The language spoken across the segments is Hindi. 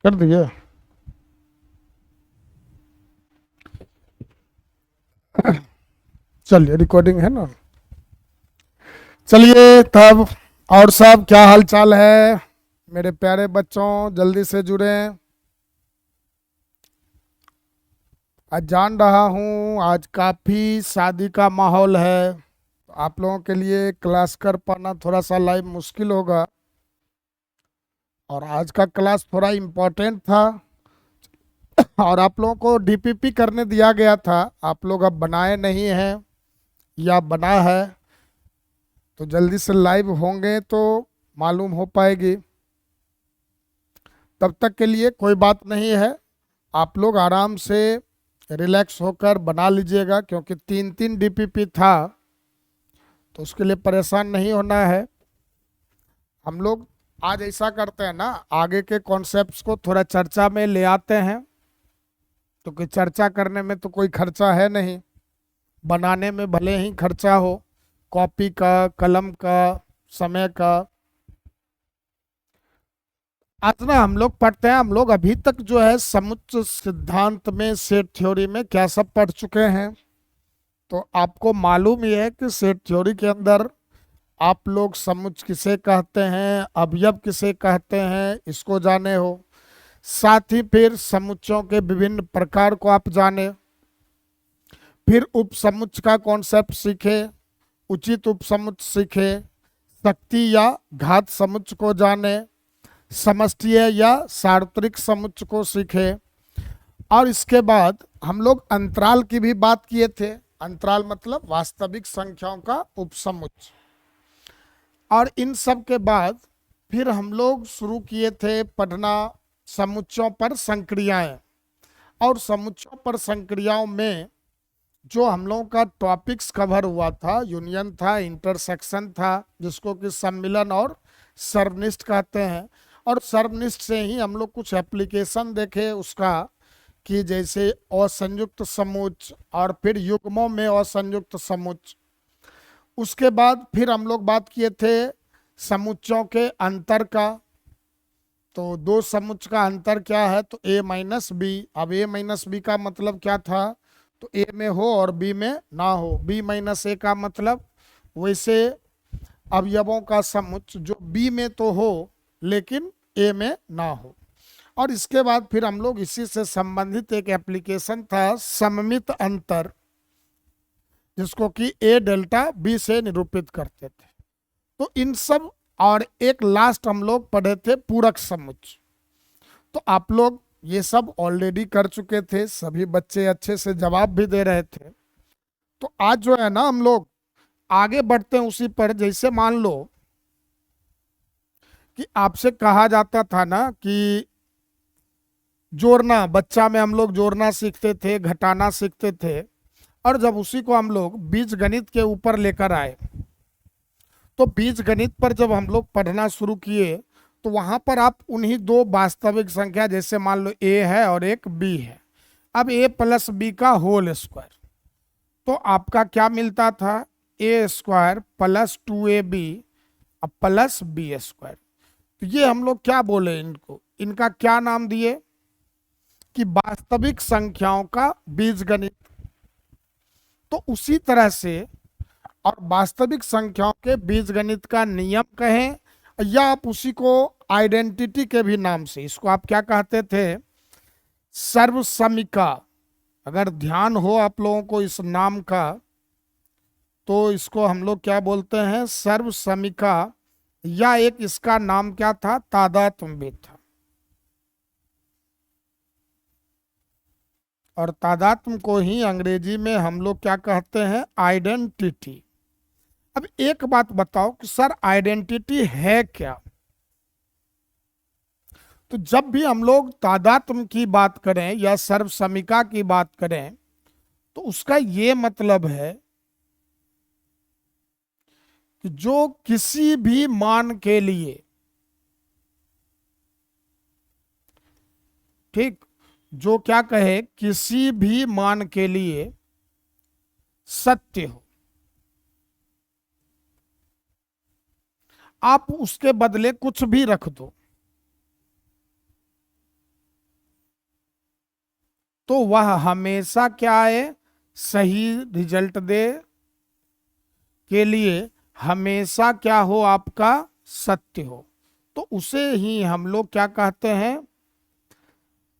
कर दिए। चलिए, रिकॉर्डिंग है ना। चलिए तब, और सब क्या हाल चाल है मेरे प्यारे बच्चों, जल्दी से जुड़े। आज जान रहा हूँ आज काफ़ी शादी का माहौल है, तो आप लोगों के लिए क्लास कर पाना थोड़ा सा लाइव मुश्किल होगा। और आज का क्लास थोड़ा इम्पोर्टेंट था, और आप लोगों को डीपीपी करने दिया गया था, आप लोग अब बनाए नहीं हैं या बना है, तो जल्दी से लाइव होंगे तो मालूम हो पाएगी। तब तक के लिए कोई बात नहीं है, आप लोग आराम से रिलैक्स होकर बना लीजिएगा, क्योंकि तीन तीन डीपीपी था, तो उसके लिए परेशान नहीं होना है। हम लोग आज ऐसा करते हैं ना, आगे के कॉन्सेप्ट्स को थोड़ा चर्चा में ले आते हैं, क्योंकि चर्चा करने में तो कोई खर्चा है नहीं, बनाने में भले ही खर्चा हो, कॉपी का, कलम का, समय का। आज ना हम लोग पढ़ते हैं, हम लोग अभी तक जो है समुच्चय सिद्धांत में, सेट थ्योरी में क्या सब पढ़ चुके हैं। तो आपको मालूम ही है कि सेट थ्योरी के अंदर आप लोग समुच्चय किसे कहते हैं, अवयव किसे कहते हैं, इसको जाने हो। साथ ही फिर समुच्चयों के विभिन्न प्रकार को आप जाने, फिर उपसमुच्चय का कॉन्सेप्ट सीखे, उचित उपसमुच्चय सीखे, शक्ति या घात समुच्चय को जाने, समष्टीय या सार्वत्रिक समुच्चय को सीखे। और इसके बाद हम लोग अंतराल की भी बात किए थे। अंतराल मतलब वास्तविक संख्याओं का उपसमुच्चय। और इन सब के बाद फिर हम लोग शुरू किए थे पढ़ना समुच्चयों पर संक्रियाएं। और समुच्चयों पर संक्रियाओं में जो हम लोगों का टॉपिक्स कवर हुआ था, यूनियन था, इंटरसेक्शन था, जिसको कि सम्मिलन और सर्वनिष्ठ कहते हैं। और सर्वनिष्ठ से ही हम लोग कुछ एप्लीकेशन देखे उसका, कि जैसे असंयुक्त समुच्चय और फिर युग्मों में असंयुक्त समुच्चय। उसके बाद फिर हम लोग बात किए थे समुच्चयों के अंतर का। तो दो समुच्चय का अंतर क्या है, तो a माइनस बी। अब a माइनस बी का मतलब क्या था, तो a में हो और b में ना हो। b माइनस a का मतलब वैसे अवयवों का समुच्चय जो b में तो हो लेकिन a में ना हो। और इसके बाद फिर हम लोग इसी से संबंधित एक एप्लीकेशन था सममित अंतर, जिसको कि a डेल्टा b से निरूपित करते थे। तो इन सब, और एक लास्ट हम लोग पढ़े थे पूरक समुच्चय। तो आप लोग ये सब ऑलरेडी कर चुके थे, सभी बच्चे अच्छे से जवाब भी दे रहे थे। तो आज जो है ना हम लोग आगे बढ़ते हैं उसी पर। जैसे मान लो कि आपसे कहा जाता था ना कि जोड़ना, बच्चा में हम लोग जोड़ना सीखते थे, घटाना सीखते थे। और जब उसी को हम लोग बीज गणित के ऊपर लेकर आए, तो बीज गणित पर जब हम लोग पढ़ना शुरू किए, तो वहां पर आप उन्हीं दो वास्तविक संख्या, जैसे मान लो a है और एक b है। अब a प्लस बी का होल स्क्वायर, तो आपका क्या मिलता था, a square plus 2ab plus B square. तो ये हम लोग क्या बोले इनको, इनका क्या नाम दिए कि वास्तविक संख्याओं का बीजगणित। तो उसी तरह से, और वास्तविक संख्याओं के बीजगणित का नियम कहें, या आप उसी को आइडेंटिटी के भी नाम से, इसको आप क्या कहते थे, सर्वसमिका। अगर ध्यान हो आप लोगों को इस नाम का, तो इसको हम लोग क्या बोलते हैं, सर्वसमिका। या एक इसका नाम क्या था, तादात्म्य भी था। और तादात्म्य को ही अंग्रेजी में हम लोग क्या कहते हैं, आइडेंटिटी। अब एक बात बताओ कि सर आइडेंटिटी है क्या। तो जब भी हम लोग तादात्म्य की बात करें या सर्वसमिका की बात करें, तो उसका ये मतलब है कि जो किसी भी मान के लिए, ठीक, जो क्या कहे, किसी भी मान के लिए सत्य हो, आप उसके बदले कुछ भी रख दो, तो वह हमेशा क्या है, सही रिजल्ट दे के लिए हमेशा क्या हो, आपका सत्य हो, तो उसे ही हम लोग क्या कहते हैं,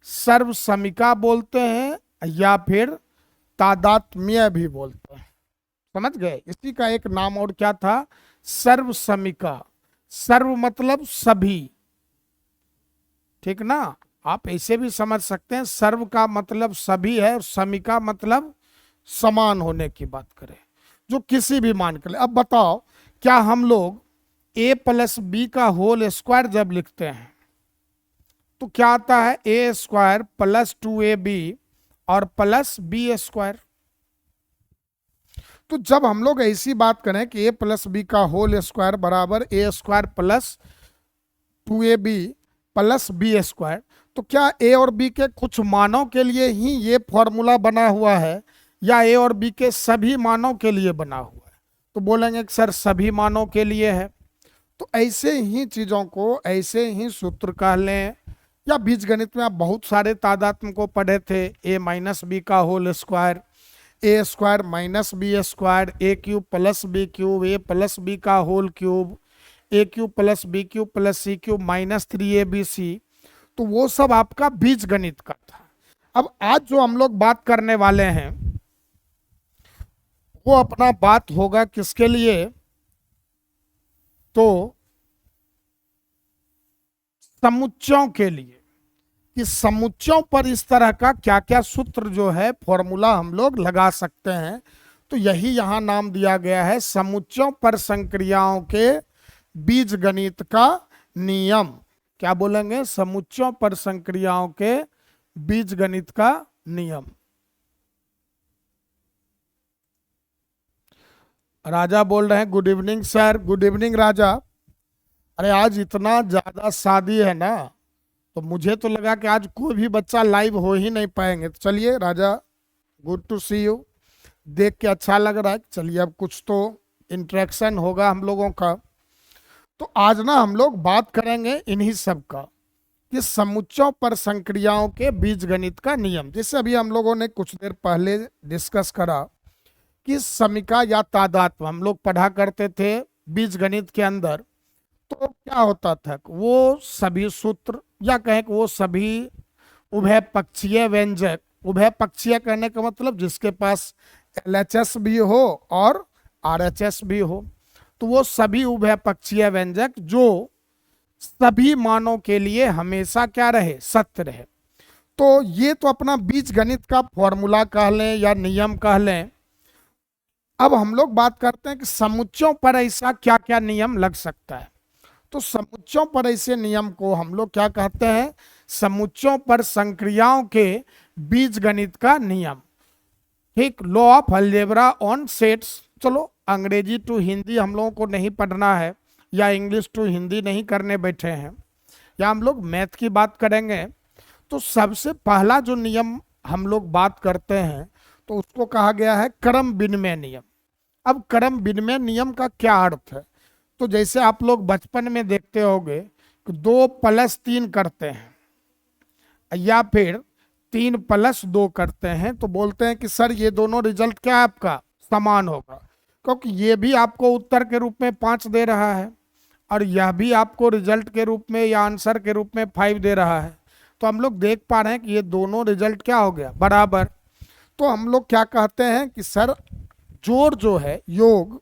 सर्वसमिका बोलते हैं या फिर तादात्म्य भी बोलते हैं। समझ गए? इसी का एक नाम और क्या था, सर्वसमिका। सर्व मतलब सभी, ठीक ना, आप ऐसे भी समझ सकते हैं, सर्व का मतलब सभी है और समिका मतलब समान होने की बात करें, जो किसी भी मान के लिए। अब बताओ, क्या हम लोग a प्लस बी का होल स्क्वायर जब लिखते हैं तो क्या आता है, ए स्क्वायर प्लस 2ab और प्लस बी स्क्वायर। तो जब हम लोग ऐसी बात करें कि a प्लस बी का होल स्क्वायर बराबर A square plus 2ab plus B square, तो क्या ए और बी के कुछ मानों के लिए ही ये फॉर्मूला बना हुआ है या ए और बी के सभी मानों के लिए बना हुआ है? तो बोलेंगे कि सर सभी मानों के लिए है। तो ऐसे ही चीज़ों को ऐसे ही सूत्र कह लें, या बीजगणित में आप बहुत सारे तादात्म्य को पढ़े थे, ए माइनस बी का whole square, A square minus B square, A cube plus B cube, A plus B का whole cube, A cube plus B cube plus C cube minus 3abc। तो वो सब आपका बीजगणित का था। अब आज जो हम लोग बात करने वाले हैं वो अपना बात होगा किसके लिए, तो समुच्चयों के लिए, कि समुच्चयों पर इस तरह का क्या क्या सूत्र जो है फॉर्मूला हम लोग लगा सकते हैं। तो यही यहाँ नाम दिया गया है, समुच्चयों पर संक्रियाओं के बीजगणित का नियम। क्या बोलेंगे, समुच्चयों पर संक्रियाओं के बीजगणित का नियम। राजा बोल रहे हैं good evening sir. Good evening Raja. अरे आज इतना ज्यादा शादी है ना, तो मुझे तो लगा कि आज कोई भी बच्चा लाइव हो ही नहीं पाएंगे। तो चलिए राजा, गुड टू सी यू, देख के अच्छा लग रहा है। चलिए अब कुछ तो इंटरेक्शन होगा हम लोगों का। तो आज ना हम लोग बात करेंगे इन्हीं सब का, कि समुच्चयों पर संक्रियाओं के बीजगणित का नियम। जैसे अभी हम लोगों ने कुछ देर पहले डिस्कस करा कि समिका या तादात्म्य हम लोग पढ़ा करते थे बीजगणित के अंदर। तो क्या होता था, वो सभी सूत्र या कहें कि वो सभी उभय पक्षीय व्यंजक, उभय पक्षीय कहने का मतलब जिसके पास LHS भी हो और RHS भी हो, तो वो सभी उभय पक्षीय व्यंजक जो सभी मानों के लिए हमेशा क्या रहे, सत्य रहे। तो ये तो अपना बीजगणित का फॉर्मूला कह लें या नियम कह लें। अब हम लोग बात करते हैं कि समुच्चयों पर ऐसा क्या क्या नियम लग सकता है। तो समुच्चयों पर ऐसे नियम को हम लोग क्या कहते हैं, समुच्चयों पर संक्रियाओं के बीजगणित का नियम। ठीक, law of algebra on sets. चलो अंग्रेजी टू हिंदी हम लोगों को नहीं पढ़ना है, या इंग्लिश टू हिंदी नहीं करने बैठे हैं, या हम लोग मैथ की बात करेंगे। तो सबसे पहला जो नियम हम लोग बात करते हैं तो उसको कहा गया है क्रम विनिमय नियम। अब क्रम विनिमय नियम का क्या अर्थ है, तो जैसे आप लोग बचपन में देखते होंगे कि 2 + 3 करते हैं या फिर 3 + 2 करते हैं, तो बोलते हैं कि सर ये दोनों रिजल्ट क्या है आपका, समान होगा, क्योंकि ये भी आपको उत्तर के रूप में 5 दे रहा है और यह भी आपको रिजल्ट के रूप में या आंसर के रूप में 5 दे रहा है। तो हम लोग देख पा रहे हैं कि ये दोनों रिजल्ट क्या हो गया, बराबर। तो हम लोग क्या कहते हैं कि सर जोड़ जो है, योग,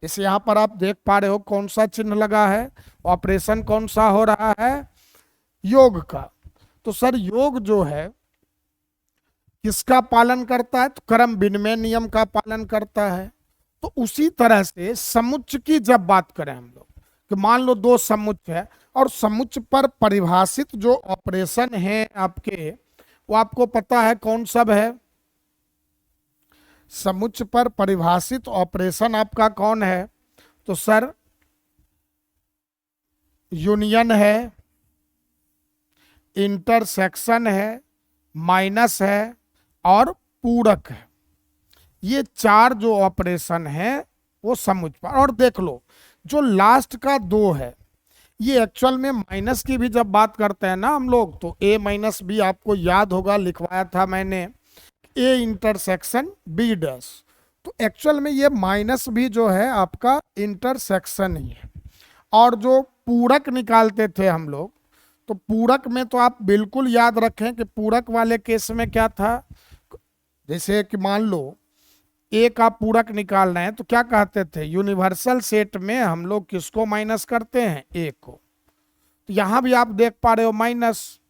जैसे यहाँ पर आप देख पा रहे हो कौन सा चिन्ह लगा है, ऑपरेशन कौन सा हो रहा है, योग का। तो सर योग जो है किसका पालन करता है, तो क्रम विनिमय नियम का पालन करता है। तो उसी तरह से समुच्चय की जब बात करें हम लोग, कि मान लो 2 समुच्चय है और समुच्चय पर परिभाषित जो ऑपरेशन है आपके, वो आपको पता है कौन सब है। समुच्चय पर परिभाषित ऑपरेशन आपका कौन है, तो सर यूनियन है, इंटरसेक्शन है, माइनस है और पूरक है। ये 4 जो ऑपरेशन है वो समुच्चय पर। और देख लो जो लास्ट का 2 है, ये एक्चुअल में माइनस की भी जब बात करते हैं ना हम लोग, तो ए माइनस बी आपको याद होगा, लिखवाया था मैंने, ए इंटरसेक्शन बी डैश। तो एक्चुअल में ये माइनस भी जो है आपका इंटरसेक्शन ही है। और जो पूरक निकालते थे हम लोग, तो पूरक में तो आप बिल्कुल याद रखें कि पूरक वाले केस में क्या था, जैसे कि मान लो ए का पूरक निकाल रहे हैं तो क्या कहते थे, यूनिवर्सल सेट में हम लोग किसको माइनस करते हैं, ए को। तो यहां भी आप देख पा रहे हो माइनस,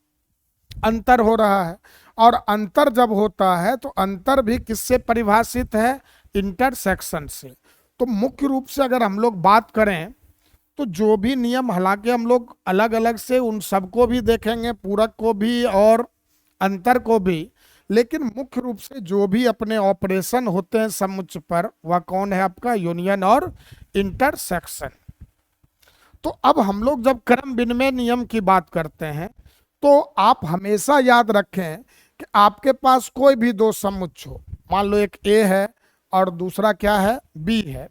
अंतर हो रहा है। और अंतर जब होता है तो अंतर भी किससे परिभाषित है, इंटरसेक्शन से। तो मुख्य रूप से अगर हम लोग बात करें तो जो भी नियम, हालांकि हम लोग अलग अलग से उन सबको भी देखेंगे, पूरक को भी और अंतर को भी, लेकिन मुख्य रूप से जो भी अपने ऑपरेशन होते हैं समुच्चय पर, वह कौन है आपका, यूनियन और इंटरसेक्शन। तो अब हम लोग जब क्रम विनिमय नियम की बात करते हैं तो आप हमेशा याद रखें कि आपके पास कोई भी दो समुच्चय हो, मान लो एक ए है और दूसरा क्या है, बी है,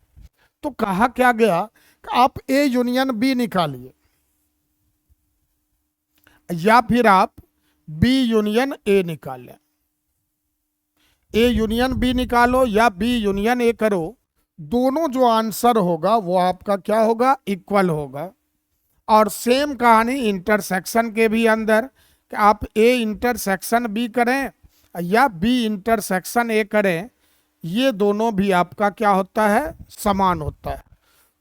तो कहा क्या गया कि आप ए यूनियन बी निकालिए, या फिर आप बी यूनियन ए निकालें। ए यूनियन बी निकालो या बी यूनियन ए करो, दोनों जो आंसर होगा वो आपका क्या होगा, इक्वल होगा। और सेम कहानी इंटरसेक्शन के भी अंदर, कि आप ए इंटरसेक्शन बी करें या बी इंटरसेक्शन ए करें, ये दोनों भी आपका क्या होता है, समान होता है।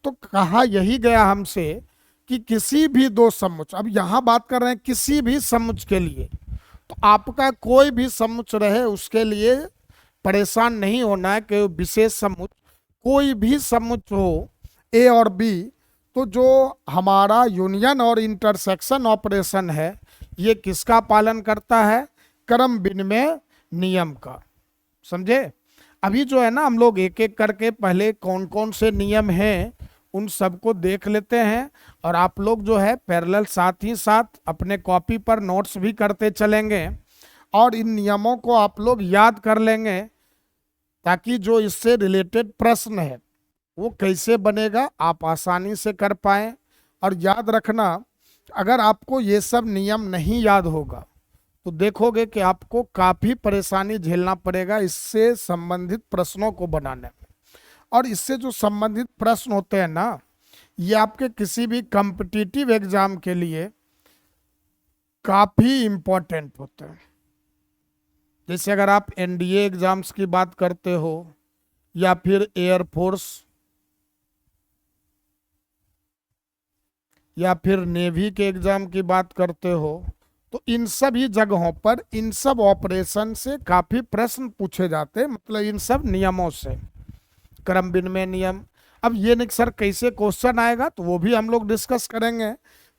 तो कहा यही गया हमसे कि किसी भी दो समुच्चय, अब यहां बात कर रहे हैं किसी भी समुच्चय के लिए, तो आपका कोई भी समुच्चय रहे उसके लिए परेशान नहीं होना है कि विशेष समुच्चय, कोई भी समुच्चय हो ए और बी, तो जो हमारा यूनियन और इंटरसेक्शन ऑपरेशन है ये किसका पालन करता है, क्रम विनिमय नियम का। समझे। अभी जो है ना हम लोग एक एक करके पहले कौन कौन से नियम हैं उन सबको देख लेते हैं, और आप लोग जो है पैरेलल साथ ही साथ अपने कॉपी पर नोट्स भी करते चलेंगे और इन नियमों को आप लोग याद कर लेंगे, ताकि जो इससे रिलेटेड प्रश्न है वो कैसे बनेगा आप आसानी से कर पाएं। और याद रखना, अगर आपको ये सब नियम नहीं याद होगा तो देखोगे कि आपको काफ़ी परेशानी झेलना पड़ेगा इससे संबंधित प्रश्नों को बनाने में। और इससे जो संबंधित प्रश्न होते हैं ना, ये आपके किसी भी कॉम्पिटिटिव एग्जाम के लिए काफ़ी इम्पोर्टेंट होते हैं। जैसे अगर आप एनडीए एग्जाम्स की बात करते हो या फिर एयरफोर्स या फिर नेवी के एग्जाम की बात करते हो, तो इन सभी जगहों पर इन सब ऑपरेशन से काफ़ी प्रश्न पूछे जाते हैं, मतलब इन सब नियमों से, क्रम विनिमय नियम। अब ये नहीं सर कैसे क्वेश्चन आएगा, तो वो भी हम लोग डिस्कस करेंगे।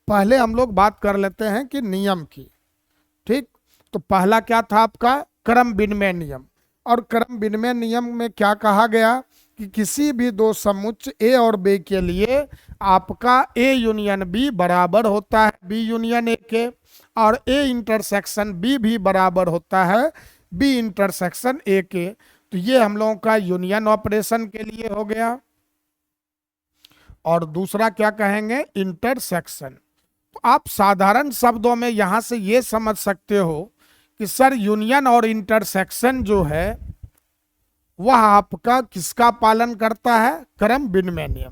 पहले हम लोग बात कर लेते हैं कि नियम की। ठीक, तो पहला क्या था आपका, क्रम विनिमय नियम। और क्रम विनिमय नियम में क्या कहा गया कि किसी भी दो समुच्चय ए और बी के लिए आपका ए यूनियन बी बराबर होता है बी यूनियन ए के, और ए इंटरसेक्शन बी भी बराबर होता है बी इंटरसेक्शन ए के। तो ये हम लोगों का यूनियन ऑपरेशन के लिए हो गया। और दूसरा क्या कहेंगे, इंटरसेक्शन। तो आप साधारण शब्दों में यहां से ये समझ सकते हो कि सर यूनियन और इंटरसेक्शन जो है वह आपका किसका पालन करता है, क्रम विनिमय नियम।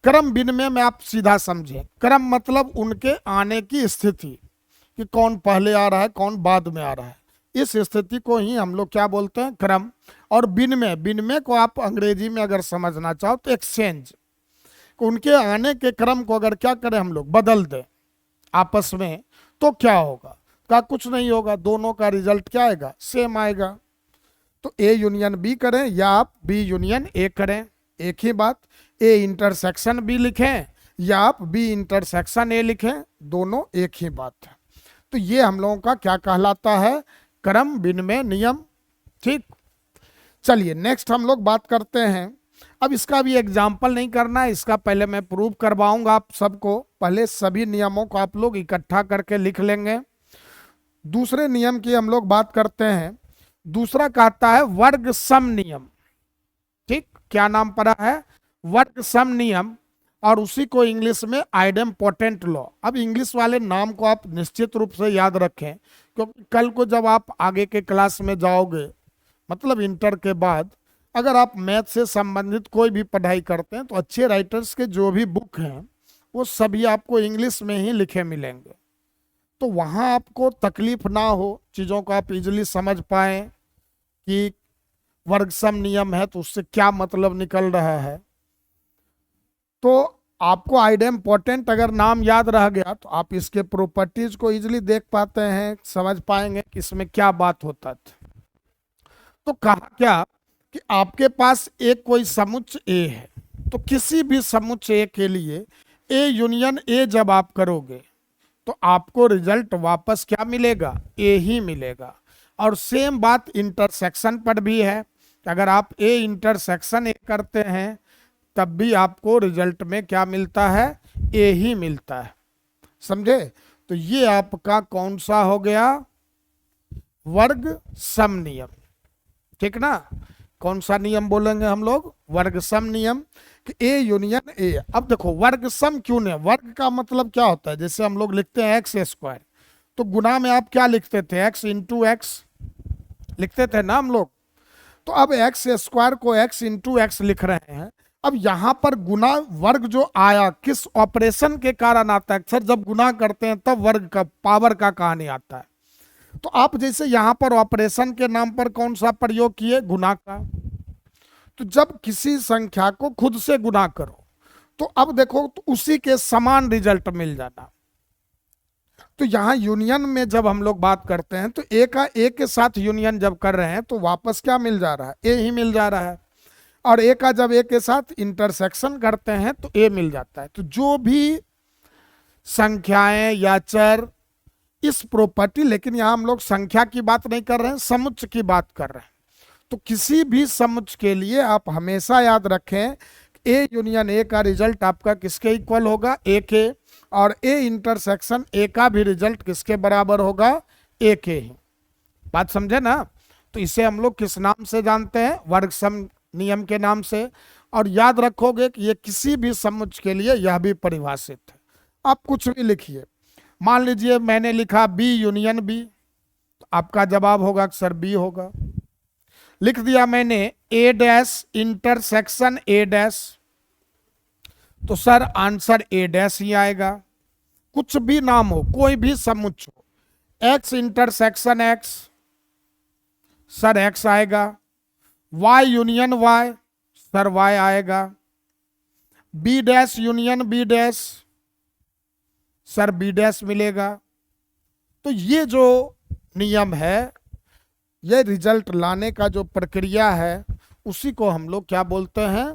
क्रम विनिमय में आप सीधा समझें, क्रम मतलब उनके आने की स्थिति, कि कौन पहले आ रहा है कौन बाद में आ रहा है, इस स्थिति को ही हम लोग क्या बोलते हैं, क्रम। और विनिमय, विनिमय को आप अंग्रेजी में अगर समझना चाहो तो एक्सचेंज, उनके आने के क्रम को अगर क्या करें हम लोग, बदल दें आपस में, तो क्या होगा, का कुछ नहीं होगा, दोनों का रिजल्ट क्या आएगा, सेम आएगा। तो ए यूनियन बी करें या आप बी यूनियन ए करें, एक ही बात। ए इंटरसेक्शन बी लिखें या आप बी इंटरसेक्शन ए लिखें, दोनों एक ही बात है। तो ये हम लोगों का क्या कहलाता है, क्रम विनिमय नियम। ठीक, चलिए नेक्स्ट हम लोग बात करते हैं। अब इसका भी एग्जाम्पल नहीं करना है, इसका पहले मैं प्रूव करवाऊंगा आप सबको। पहले सभी नियमों को आप लोग इकट्ठा करके लिख लेंगे। दूसरे नियम की हम लोग बात करते हैं। दूसरा कहता है वर्ग सम नियम। ठीक, क्या नाम पड़ा है, वर्ग सम नियम। और उसी को इंग्लिश में आइडेम्पोटेंट लॉ। अब इंग्लिश वाले नाम को आप निश्चित रूप से याद रखें, क्योंकि कल को जब आप आगे के क्लास में जाओगे, मतलब इंटर के बाद, अगर आप मैथ से संबंधित कोई भी पढ़ाई करते हैं तो अच्छे राइटर्स के जो भी बुक हैं वो सभी आपको इंग्लिश में ही लिखे मिलेंगे। तो वहाँ आपको तकलीफ ना हो, चीज़ों को आप इजीली समझ पाएँ कि वर्ग सम नियम है तो उससे क्या मतलब निकल रहा है। तो आपको आइडेम्पोटेंट अगर नाम याद रह गया तो आप इसके प्रॉपर्टीज को इजीली देख पाते हैं, समझ पाएंगे कि इसमें क्या बात होता था। तो कहा क्या कि आपके पास एक कोई समुच्चय ए है, तो किसी भी समुच्चय ए के लिए ए यूनियन ए जब आप करोगे तो आपको रिजल्ट वापस क्या मिलेगा, ए ही मिलेगा। और सेम बात इंटरसेक्शन पर भी है कि अगर आप ए इंटरसेक्शन ए करते हैं तब भी आपको रिजल्ट में क्या मिलता है, ए ही मिलता है। समझे? तो ये आपका कौन सा हो गया, वर्ग सम नियम। ठीक ना? कौन सा नियम बोलेंगे हम लोग, वर्ग सम नियम, कि ए यूनियन ए। अब देखो वर्ग सम क्यों नहीं, वर्ग का मतलब क्या होता है, जैसे हम लोग लिखते हैं एक्स स्क्वायर, तो गुना में आप क्या लिखते थे, एक्स इंटू एक्स लिखते थे ना हम लोग। तो अब एक्स स्क्वायर को एक्स इंटू एक्स लिख रहे हैं। अब यहां पर गुना वर्ग जो आया किस ऑपरेशन के कारण आता है, अक्सर जब गुना करते हैं तब वर्ग का पावर का कहानी आता है। तो आप जैसे यहां पर ऑपरेशन के नाम पर कौन सा प्रयोग किए, गुना का। तो जब किसी संख्या को खुद से गुना करो तो अब देखो तो उसी के समान रिजल्ट मिल जाना। तो यहां यूनियन में जब हम लोग बात करते हैं तो ए का ए के साथ यूनियन जब कर रहे हैं तो वापस क्या मिल जा रहा है, ए ही मिल जा रहा है। और ए का जब ए के साथ इंटरसेक्शन करते हैं तो ए मिल जाता है। तो जो भी संख्याएं या चर इस प्रॉपर्टी, लेकिन यहां हम लोग संख्या की बात नहीं कर रहे हैं, समुच्चय की बात कर रहे हैं। तो किसी भी समुच्चय के लिए आप हमेशा याद रखें ए यूनियन ए का रिजल्ट आपका किसके इक्वल होगा, ए के। और ए इंटरसेक्शन ए का भी रिजल्ट किसके बराबर होगा, ए के ही। बात समझे ना? तो इसे हम लोग किस नाम से जानते हैं, वर्ग सम नियम के नाम से। और याद रखोगे कि ये किसी भी समुच्चय के लिए यह भी परिभाषित है। आप कुछ भी लिखिए, मान लीजिए मैंने लिखा बी यूनियन बी, तो आपका जवाब होगा अक्सर बी होगा। लिख दिया मैंने A dash intersection A dash, तो सर आंसर ए डैश ही आएगा। कुछ भी नाम हो, कोई भी समुच्चय हो, X intersection X, sir X आएगा। Y union Y, sir Y आएगा। B dash union B dash, sir B dash मिलेगा। तो ये जो नियम है, ये रिजल्ट लाने का जो प्रक्रिया है, उसी को हम लोग क्या बोलते हैं,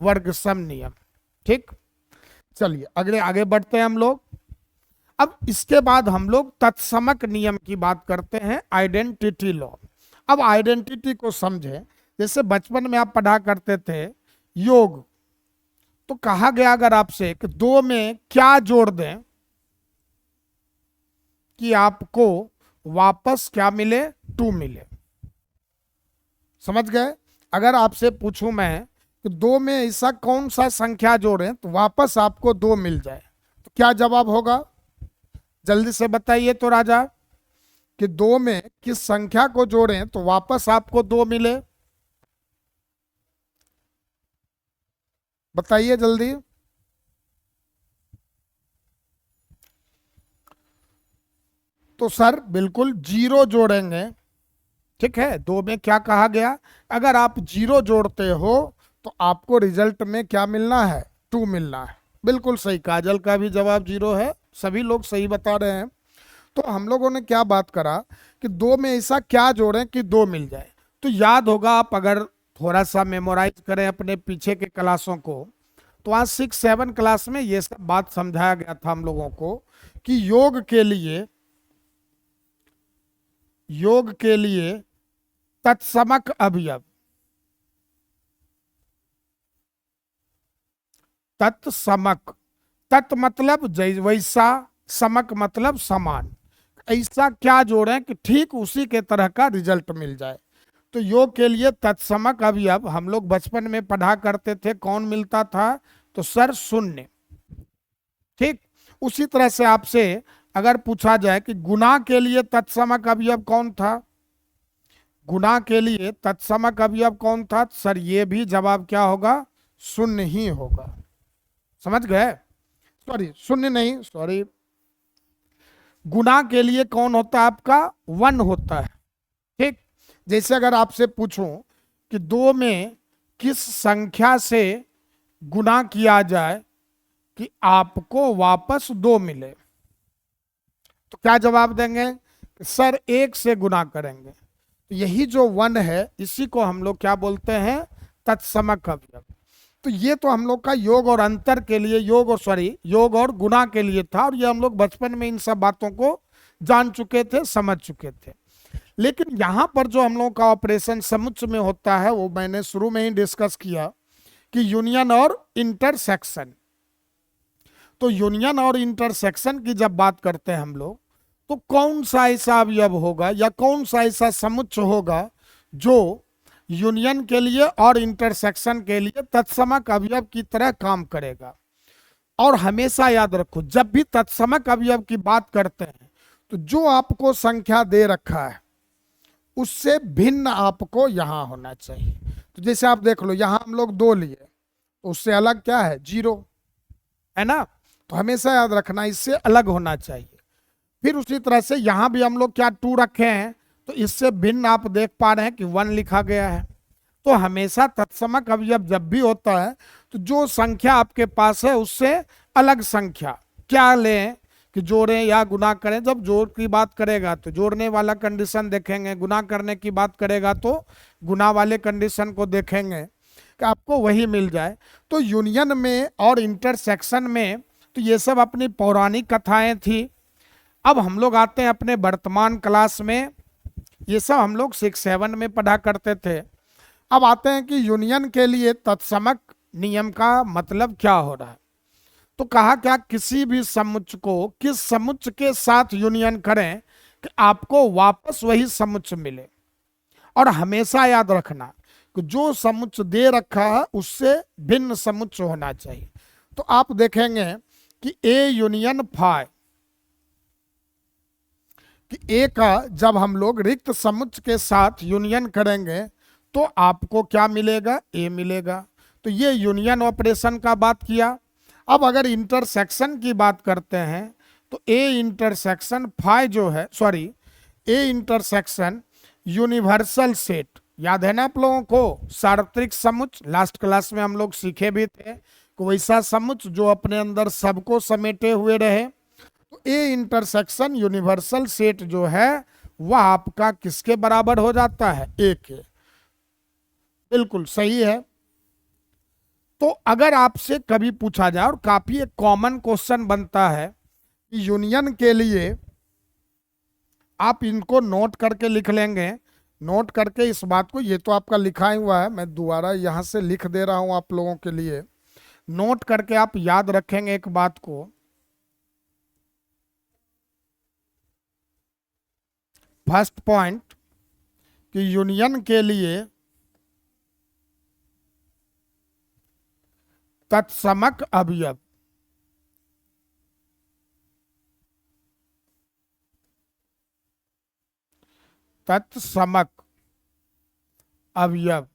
वर्ग सम नियम। ठीक, चलिए अगले आगे बढ़ते हैं हम लोग। अब इसके बाद हम लोग तत्समक नियम की बात करते हैं, आइडेंटिटी लॉ। अब आइडेंटिटी को समझें, जैसे बचपन में आप पढ़ा करते थे योग, तो कहा गया अगर आपसे कि दो में क्या जोड़ दें कि आपको वापस क्या मिले, टू मिले। समझ गए? अगर आपसे पूछूं मैं कि दो में ऐसा कौन सा संख्या जोड़ें तो वापस आपको दो मिल जाए, तो क्या जवाब होगा, जल्दी से बताइए तो राजा, कि दो में किस संख्या को जोड़ें तो वापस आपको दो मिले, बताइए जल्दी। तो सर बिल्कुल जीरो जोड़ेंगे। ठीक है, दो में क्या कहा गया, अगर आप जीरो जोड़ते हो तो आपको रिजल्ट में क्या मिलना है, टू मिलना है। बिल्कुल सही, काजल का भी जवाब जीरो है, सभी लोग सही बता रहे हैं। तो हम लोगों ने क्या बात करा कि दो में ऐसा क्या जोड़ें कि दो मिल जाए। तो याद होगा, आप अगर थोड़ा सा मेमोराइज करें अपने पीछे के क्लासों को, तो आज 6-7 क्लास में ये सब बात समझाया गया था हम लोगों को कि योग के लिए तत्समक अवयव, तत्समक, तत् मतलब वैसा, समक मतलब समान, ऐसा क्या जोड़ें कि ठीक उसी के तरह का रिजल्ट मिल जाए। तो योग के लिए तत्समक अवयव हम लोग बचपन में पढ़ा करते थे, कौन मिलता था, तो सर शून्य। ठीक, उसी तरह से आपसे अगर पूछा जाए कि गुणा के लिए तत्समक अवयव कौन था, गुणा के लिए तत्समक अवयव कौन था, सर ये भी जवाब क्या होगा, शून्य ही होगा। समझ गए, सॉरी शून्य नहीं, सॉरी, गुणा के लिए कौन होता है आपका, वन होता है। ठीक, जैसे अगर आपसे पूछूं कि दो में किस संख्या से गुणा किया जाए कि आपको वापस दो मिले, तो क्या जवाब देंगे, सर एक से गुणा करेंगे। तो यही जो वन है इसी को हम लोग क्या बोलते हैं, तत्समक अवयव। तो ये तो हम लोग का योग और अंतर के लिए, योग और गुणा के लिए था, और ये हम लोग बचपन में इन सब बातों को जान चुके थे, समझ चुके थे। लेकिन यहां पर जो हम लोग का ऑपरेशन समुच्चय में होता है वो मैंने शुरू में ही डिस्कस किया कि यूनियन और इंटरसेक्शन। तो यूनियन और इंटरसेक्शन की जब बात करते हैं हम लोग, तो कौन सा ऐसा अवयव होगा या कौन सा ऐसा समुच्चय होगा जो यूनियन के लिए और इंटरसेक्शन के लिए तत्समक अवयव की तरह काम करेगा। और हमेशा याद रखो, जब भी तत्समक अवयव की बात करते हैं तो जो आपको संख्या दे रखा है उससे भिन्न आपको यहां होना चाहिए। तो जैसे आप देख लो, यहां हम लोग दो लिए, तो उससे अलग क्या है, जीरो, है ना। तो हमेशा याद रखना इससे अलग होना चाहिए। फिर उसी तरह से यहां भी हम लोग क्या टू रखे हैं, तो इससे भिन्न आप देख पा रहे हैं कि वन लिखा गया है। तो हमेशा तत्समक अवयव जब भी होता है तो जो संख्या आपके पास है उससे अलग संख्या क्या लें कि जोड़ें या गुना करें। जब जोड़ की बात करेगा तो जोड़ने वाला कंडीशन देखेंगे, गुना करने की बात करेगा तो गुना वाले कंडीशन को देखेंगे कि आपको वही मिल जाए। तो यूनियन में और इंटरसेक्शन में तो ये सब अपनी पौराणिक कथाएं थी। अब हम लोग आते हैं अपने वर्तमान क्लास में, ये सब हम लोग 6-7 में पढ़ा करते थे। अब आते हैं कि यूनियन के लिए तत्समक नियम का मतलब क्या हो रहा है। तो कहा क्या, किसी भी समुच्चय को किस समुच्चय के साथ यूनियन करें कि आपको वापस वही समुच्चय मिले। और हमेशा याद रखना कि जो समुच्चय दे रखा है उससे भिन्न समुच्चय होना चाहिए। तो आप देखेंगे कि ए यूनियन फाई, कि ए का जब हम लोग रिक्त समुच्चय के साथ यूनियन करेंगे तो आपको क्या मिलेगा, ए मिलेगा। तो ये यूनियन ऑपरेशन का बात किया। अब अगर इंटरसेक्शन की बात करते हैं तो ए इंटरसेक्शन फाई जो है, sorry, A intersection universal set, याद है ना आप लोगों को, सार्वत्रिक समुच्चय, लास्ट क्लास में हम लोग सीखे भी थे कि वैसा समुच्चय जो अपने अंदर सबको समेटे हुए रहे। तो ए इंटरसेक्शन यूनिवर्सल सेट जो है वह आपका किसके बराबर हो जाता है, ए के। बिल्कुल सही है। तो अगर आपसे कभी पूछा जाए, और काफी एक कॉमन क्वेश्चन बनता है कि यूनियन के लिए, आप इनको नोट करके लिख लेंगे, नोट करके इस बात को, ये तो आपका लिखा ही हुआ है, मैं दोबारा यहां से लिख दे रहा हूं आप लोगों के लिए, नोट करके आप याद रखेंगे एक बात को, फर्स्ट पॉइंट, कि यूनियन के लिए तत्समक अवयव, तत्समक अवयव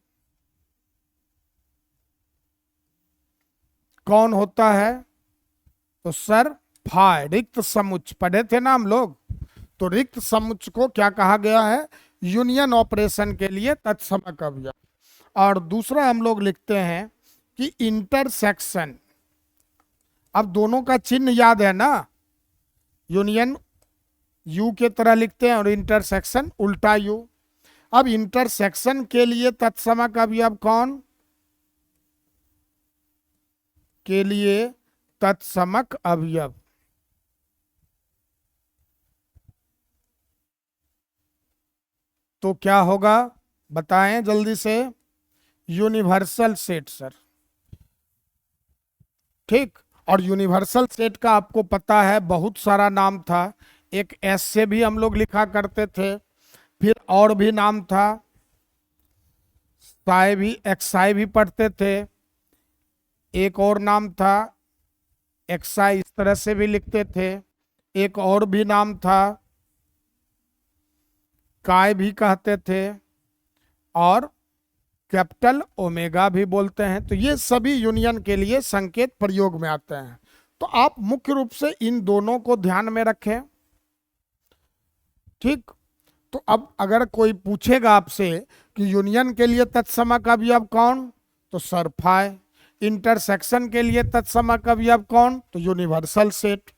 कौन होता है, तो सर फाई, रिक्त समुच्चय पढ़े थे ना हम लोग। तो रिक्त समुच्चय को क्या कहा गया है, यूनियन ऑपरेशन के लिए तत्समक अवयव। और दूसरा हम लोग लिखते हैं कि इंटरसेक्शन, अब दोनों का चिन्ह याद है ना, यूनियन यू के तरह लिखते हैं और इंटरसेक्शन उल्टा यू। अब इंटरसेक्शन के लिए तत्समक अवयव कौन, के लिए तत्समक अवयव तो क्या होगा, बताएं जल्दी से, यूनिवर्सल सेट सर। ठीक, और यूनिवर्सल सेट का आपको पता है बहुत सारा नाम था, एक एस से भी हम लोग लिखा करते थे, फिर और भी नाम था, साई भी, एक्साई भी पढ़ते थे, एक और नाम था एक्सा, इस तरह से भी लिखते थे। एक और भी नाम था काय भी कहते थे, और कैपिटल ओमेगा भी बोलते हैं। तो ये सभी यूनियन के लिए संकेत प्रयोग में आते हैं। तो आप मुख्य रूप से इन दोनों को ध्यान में रखें। ठीक, तो अब अगर कोई पूछेगा आपसे कि यूनियन के लिए तत्समक अवयव कौन, तो सर फाई। इंटरसेक्शन के लिए तत्समक अवयव कौन, तो यूनिवर्सल सेट।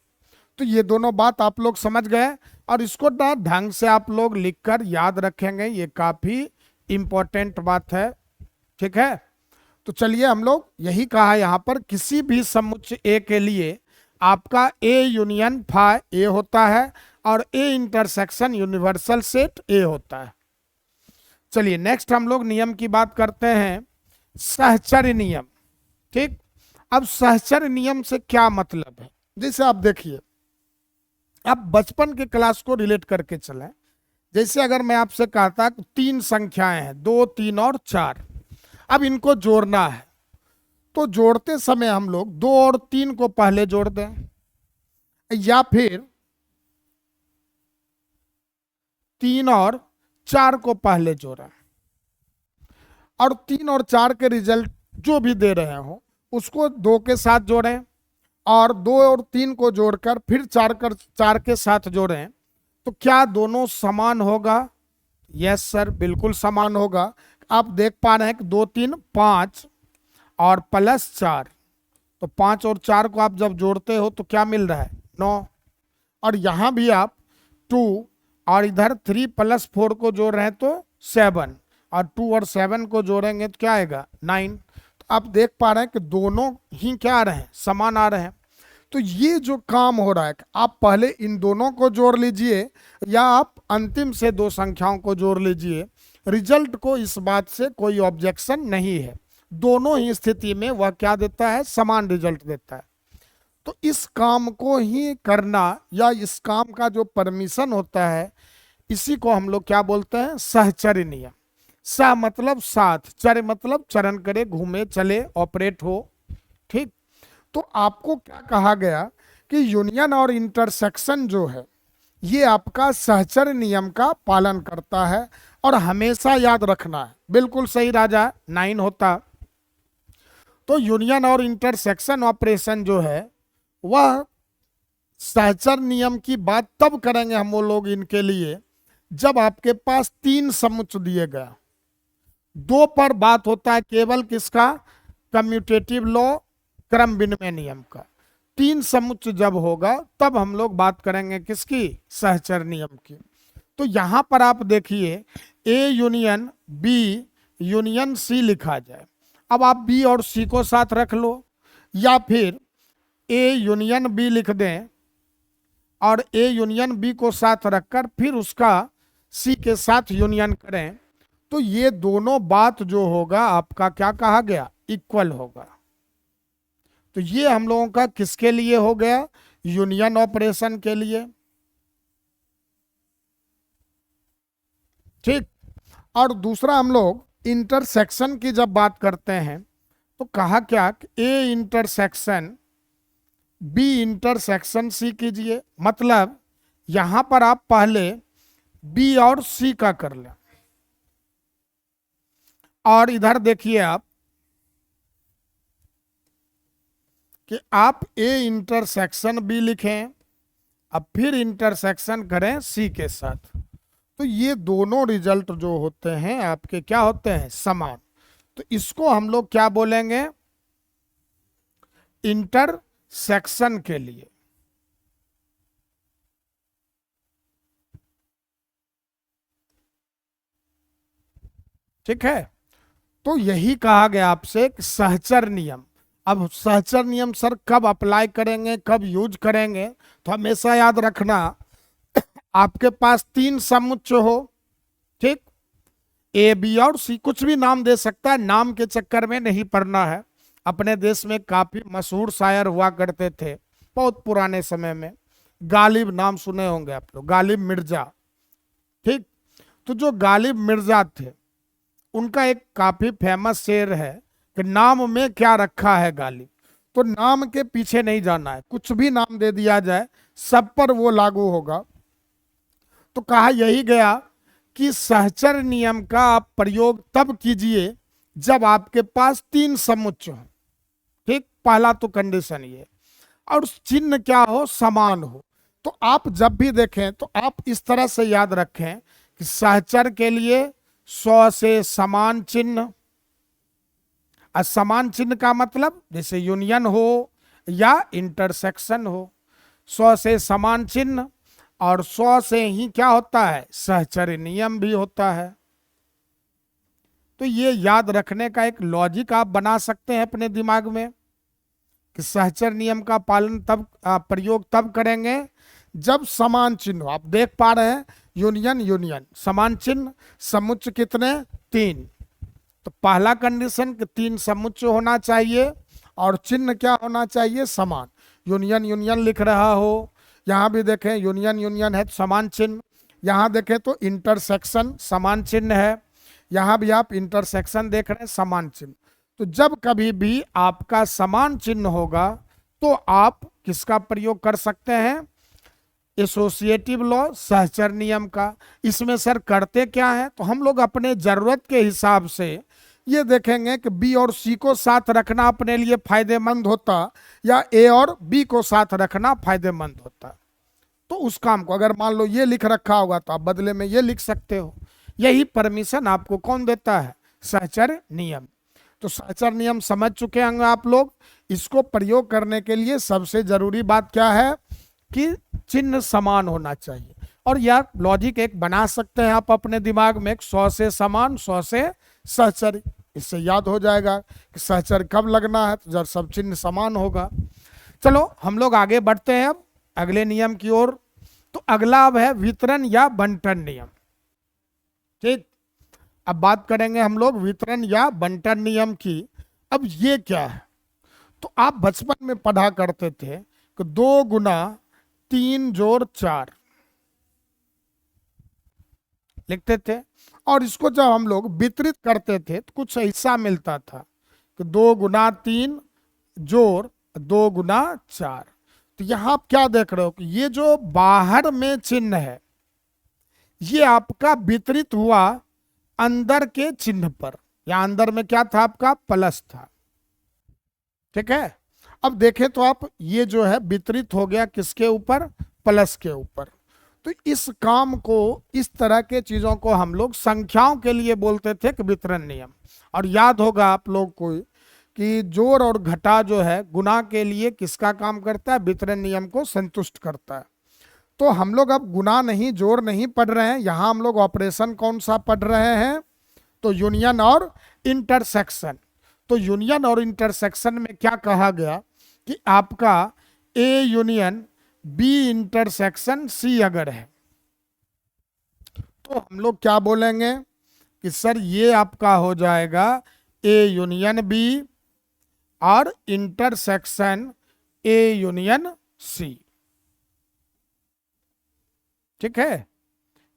तो ये दोनों बात आप लोग समझ गए, और इसको ना ढंग से आप लोग लिखकर याद रखेंगे, ये काफी इंपॉर्टेंट बात है। ठीक है, तो चलिए हम लोग यही कहा यहां पर, किसी भी समुच्चय ए के लिए आपका ए यूनियन फाई ए होता है और ए इंटरसेक्शन यूनिवर्सल सेट ए होता है। चलिए नेक्स्ट हम लोग नियम की बात करते हैं, सहचर्य नियम। ठीक, अब सहचर्य नियम से क्या मतलब है, जैसे आप देखिए, आप बचपन के क्लास को रिलेट करके चलें। जैसे अगर मैं आपसे कहता कि 3 संख्याएं हैं, 2, 3 और 4, अब इनको जोड़ना है, तो जोड़ते समय हम लोग 2 और 3 को पहले जोड़ दें, या फिर 3 और 4 को पहले जोड़ें, और 3 और 4 के रिजल्ट जो भी दे रहे हो उसको 2 के साथ जोड़ें, और 2 और 3 को जोड़कर फिर 4 के साथ जोड़ें, तो क्या दोनों समान होगा? यस सर, बिल्कुल समान होगा। आप देख पा रहे हैं कि 2, 3, 5 और प्लस 4, तो 5 और 4 को आप जब जोड़ते हो तो क्या मिल रहा है? 9। और यहाँ भी आप 2 और इधर 3 + 4 को जोड़ रहे हैं तो 7, और 2 और 7 को जोड़ेंगे तो क्या आएगा? 9। तो आप देख पा रहे हैं कि दोनों ही क्या आ रहे हैं? समान आ रहे हैं। तो ये जो काम हो रहा है, आप पहले इन दोनों को जोड़ लीजिए या आप अंतिम से 2 संख्याओं को जोड़ लीजिए, रिजल्ट को इस बात से कोई ऑब्जेक्शन नहीं है। दोनों ही स्थिति में वह क्या देता है? समान रिजल्ट देता है। तो इस काम को ही करना, या इस काम का जो परमिशन होता है, इसी को हम लोग क्या बोलते हैं? सहचर्य नियम। सह मतलब साथ, चर मतलब चरण करे, घूमे, चले, ऑपरेट हो। ठीक, तो आपको क्या कहा गया कि यूनियन और इंटरसेक्शन जो है ये आपका सहचर्य नियम का पालन करता है, और हमेशा याद रखना है। बिल्कुल सही राजा, 9 होता। तो यूनियन और इंटरसेक्शन ऑपरेशन जो है वह सहचर्य नियम की बात तब करेंगे हम वो लोग इनके लिए जब आपके पास 3 समुच्चय दिए गए। 2 पर बात होता है केवल किसका? कम्यूटेटिव लॉ, क्रम विनिमय नियम का। 3 समुच्चय जब होगा तब हम लोग बात करेंगे किसकी? सहचर्य नियम की। तो यहां पर आप देखिए, A union B union C लिखा जाए। अब आप बी और सी को साथ रख लो, या फिर ए यूनियन बी लिख दें और ए यूनियन बी को साथ रखकर फिर उसका सी के साथ यूनियन करें, तो ये दोनों बात जो होगा आपका क्या कहा गया? इक्वल होगा। तो ये हम लोगों का किसके लिए हो गया? यूनियन ऑपरेशन के लिए। ठीक, और दूसरा हम लोग इंटरसेक्शन की जब बात करते हैं तो कहा क्या? A intersection B intersection C कीजिए। मतलब यहां पर आप पहले बी और सी का कर लें, और इधर देखिए आप कि आप ए इंटरसेक्शन बी लिखें, अब फिर इंटरसेक्शन करें सी के साथ, तो ये दोनों रिजल्ट जो होते हैं आपके क्या होते हैं? समान। तो इसको हम लोग क्या बोलेंगे? इंटरसेक्शन के लिए। ठीक है, तो यही कहा गया आपसे कि सहचर नियम। अब सहचर नियम सर कब अप्लाई करेंगे, कब यूज करेंगे? तो हमेशा याद रखना, आपके पास 3 समुच्चय हो, ठीक, ए बी और सी, कुछ भी नाम दे सकता है, नाम के चक्कर में नहीं पड़ना है। अपने देश में काफी मशहूर शायर हुआ करते थे बहुत पुराने समय में, गालिब नाम सुने होंगे आप लोग, गालिब मिर्जा। ठीक, तो जो गालिब मिर्जा थे उनका एक काफी फेमस शेर है कि नाम में क्या रखा है गालिब। तो नाम के पीछे नहीं जाना है, कुछ भी नाम दे दिया जाए सब पर वो लागू होगा। तो कहा यही गया कि सहचर नियम का आप प्रयोग तब कीजिए जब आपके पास तीन समुच्चय हो। ठीक, पहला तो कंडीशन ये, और चिन्ह क्या हो, समान हो। तो आप जब भी देखें तो आप इस तरह से याद रखें कि सहचर के लिए स्व से समान चिन्ह। असमान चिन्ह का मतलब जैसे यूनियन हो या इंटरसेक्शन हो, स्व से समान चिन्ह, और स्व से ही क्या होता है, सहचर्य नियम भी होता है। तो ये याद रखने का एक लॉजिक आप बना सकते हैं अपने दिमाग में कि सहचर नियम का पालन तब प्रयोग तब करेंगे जब समान चिन्ह हो। आप देख पा रहे हैं यूनियन यूनियन, समान चिन्ह, समुच्चय कितने, तीन। तो पहला कंडीशन कि तीन समुच्चय होना चाहिए और चिन्ह क्या होना चाहिए, समान। यूनियन यूनियन लिख रहा हो, यहाँ भी देखें यूनियन यूनियन है तो समान चिन्ह, यहाँ देखें तो इंटरसेक्शन समान चिन्ह है, यहाँ भी आप इंटरसेक्शन देख रहे हैं समान चिन्ह। तो जब कभी भी आपका समान चिन्ह होगा तो आप किसका प्रयोग कर सकते हैं, एसोसिएटिव लॉ, सहचर नियम का। इसमें सर करते क्या है, तो हम लोग अपने जरूरत के हिसाब से ये देखेंगे कि बी और सी को साथ रखना अपने लिए फायदेमंद होता या ए और बी को साथ रखना फायदेमंद होता। तो उस काम को अगर मान लो ये लिख रखा होगा तो आप बदले में ये लिख सकते हो। यही परमिशन आपको कौन देता है, सहचर नियम। तो सहचर नियम समझ चुके होंगे आप लोग। इसको प्रयोग करने के लिए सबसे जरूरी बात क्या है कि चिन्ह समान होना चाहिए। और यह लॉजिक एक बना सकते हैं आप अपने दिमाग में, 100 से समान 100 से सहचर। इससे याद हो जाएगा कि सहचर कब लगना है, तो जब सब चिन्ह समान होगा। चलो हम लोग आगे बढ़ते हैं अब अगले नियम की ओर। तो अगला अब है वितरण या बंटन नियम। ठीक, अब बात करेंगे हम लोग वितरण या बंटन नियम की। अब ये क्या है, तो आप बचपन में पढ़ा करते थे कि 2 गुना 3 जोड़ 4 लिखते थे, और इसको जब हम लोग वितरित करते थे तो कुछ हिस्सा मिलता था कि 2 गुना 3 जोड़ 2 गुना 4। तो यहां आप क्या देख रहे हो कि ये जो बाहर में चिन्ह है ये आपका वितरित हुआ अंदर के चिन्ह पर। या अंदर में क्या था, आपका प्लस था। ठीक है, अब देखें तो आप ये जो है वितरित हो गया किसके ऊपर, प्लस के ऊपर। तो इस काम को, इस तरह के चीजों को हम लोग संख्याओं के लिए बोलते थे कि वितरण नियम। और याद होगा आप लोग को कि जोड़ और घटा जो है गुना के लिए किसका काम करता है, वितरण नियम को संतुष्ट करता है। तो हम लोग अब गुना नहीं जोड़ नहीं पढ़ रहे हैं, यहाँ हम लोग ऑपरेशन कौन सा पढ़ रहे हैं, तो यूनियन और इंटरसेक्शन। तो यूनियन और इंटरसेक्शन में क्या कहा गया कि आपका A union B intersection C अगर है तो हम लोग क्या बोलेंगे कि सर ये आपका हो जाएगा ए यूनियन बी और इंटरसेक्शन ए यूनियन सी। ठीक है,